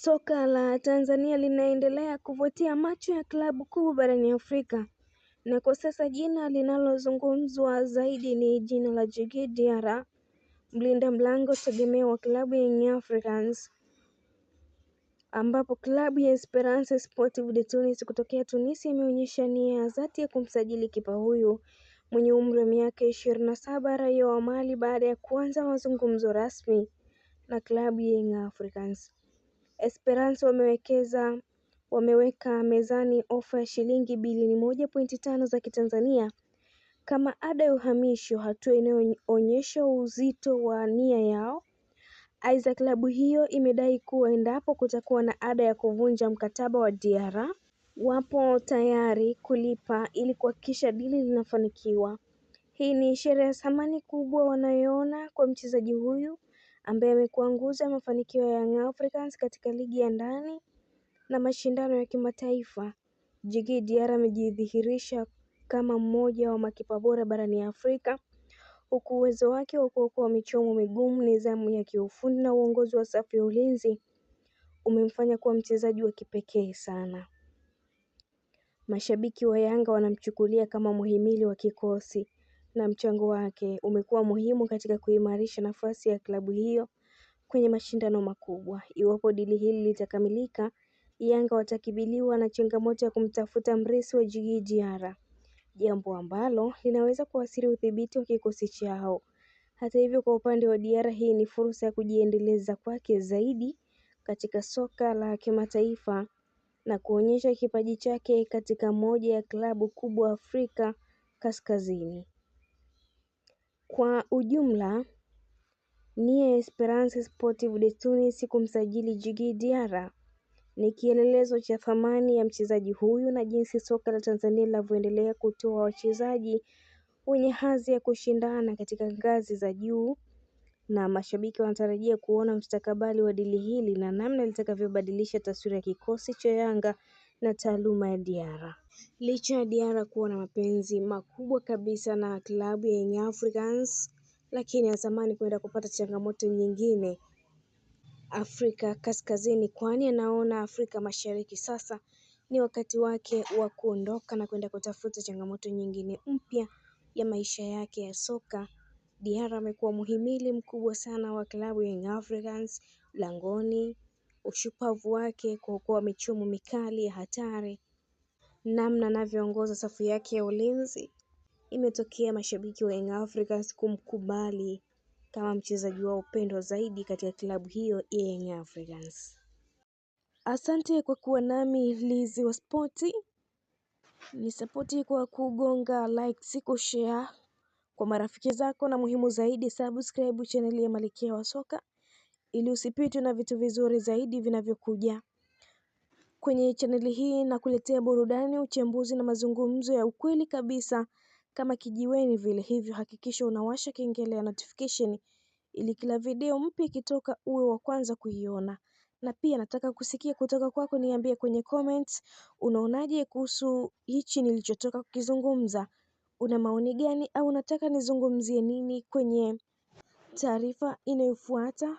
Soka la Tanzania linaendelea kuvutia macho ya klabu kubwa barani Afrika, na kwa sasa jina linalozungumzwa zaidi ni jina la Djigui Diarra, mlinda mlango tegemeo wa klabu ya Young Africans, ambapo klabu ya Esperance Sportive de Tunis kutokea Tunisia imeonyesha nia ya dhati ya kumsajili kipa huyu mwenye umri wa miaka 27 raia wa Mali baada ya kuanza mazungumzo rasmi na klabu ya Young Africans. Esperance wameweka mezani ofa ya shilingi bilioni 1.5 za Kitanzania kama ada ya uhamisho, hatua inayoonyesha uzito wa nia yao. Aidha, klabu hiyo imedai kuwa endapo kutakuwa na ada ya kuvunja mkataba wa Diarra, wapo tayari kulipa ili kuhakikisha dili linafanikiwa. Hii ni ishara ya thamani kubwa wanayoona kwa mchezaji huyu ambaye amekuwa nguzo ya mafanikio ya Young Africans katika ligi ya ndani na mashindano ya kimataifa. Djigui Diarra amejidhihirisha kama mmoja wa makipa bora barani Afrika, huku uwezo wake wa kuokoa michomo migumu, nidhamu ya kiufundi na uongozi wa safu ya ulinzi umemfanya kuwa mchezaji wa kipekee sana. Mashabiki wa Yanga wanamchukulia kama muhimili wa kikosi na mchango wake umekuwa muhimu katika kuimarisha nafasi ya klabu hiyo kwenye mashindano makubwa. Iwapo dili hili litakamilika, Yanga watakabiliwa na changamoto ya kumtafuta mrithi wa Djigui Diarra, jambo ambalo linaweza kuathiri udhibiti wa kikosi chao. Hata hivyo, kwa upande wa Diarra, hii ni fursa ya kujiendeleza kwake zaidi katika soka la kimataifa na kuonyesha kipaji chake katika moja ya klabu kubwa Afrika Kaskazini. Kwa ujumla, nia ya Esperance Sportive de Tunis kumsajili Djigui Diarra ni kielelezo cha thamani ya mchezaji huyu na jinsi soka la Tanzania linavyoendelea kutoa wachezaji wenye hadhi ya kushindana katika ngazi za juu, na mashabiki wanatarajia kuona mustakabali wa dili hili na namna litakavyobadilisha taswira ya kikosi cha Yanga na taaluma ya Diarra. Licha ya Diarra kuwa na mapenzi makubwa kabisa na klabu ya Young Africans, lakini anatamani kwenda kupata changamoto nyingine Afrika Kaskazini, kwani anaona Afrika Mashariki sasa ni wakati wake wa kuondoka na kwenda kutafuta changamoto nyingine mpya ya maisha yake ya soka. Diarra amekuwa muhimili mkubwa sana wa klabu ya Young Africans langoni, ushupavu wake kuokoa michomo mikali ya hatari, namna anavyoongoza safu yake ya ulinzi, imetokea mashabiki wa Young Africans kumkubali kama mchezaji wao pendwa zaidi katika klabu hiyo ya Young Africans. Asante kwa kuwa nami Lizi wa Spoti. Ni sapoti kwa kugonga like, siku share kwa marafiki zako, na muhimu zaidi subscribe channel ya Malkia wa Soka ili usipitwe na vitu vizuri zaidi vinavyokuja kwenye channel hii, na kuletea burudani, uchambuzi na mazungumzo ya ukweli kabisa kama kijiweni vile. Hivyo hakikisha unawasha kengele ya notification ili kila video mpya ikitoka uwe wa kwanza kuiona. Na pia nataka kusikia kutoka kwako, niambie kwenye comments unaonaje kuhusu hichi nilichotoka kukizungumza. Una maoni gani au unataka nizungumzie nini kwenye taarifa inayofuata?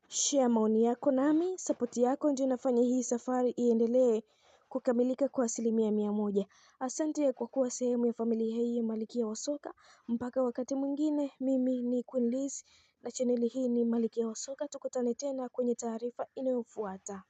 Share maoni yako nami, support yako ndio inafanya hii safari iendelee kukamilika kwa 100%. Asante kwa kuwa sehemu ya familia hii ya Malkia wa Soka. Mpaka wakati mwingine, mimi ni Queen Liz na channel hii ni Malkia wa Soka. Tukutane tena kwenye taarifa inayofuata.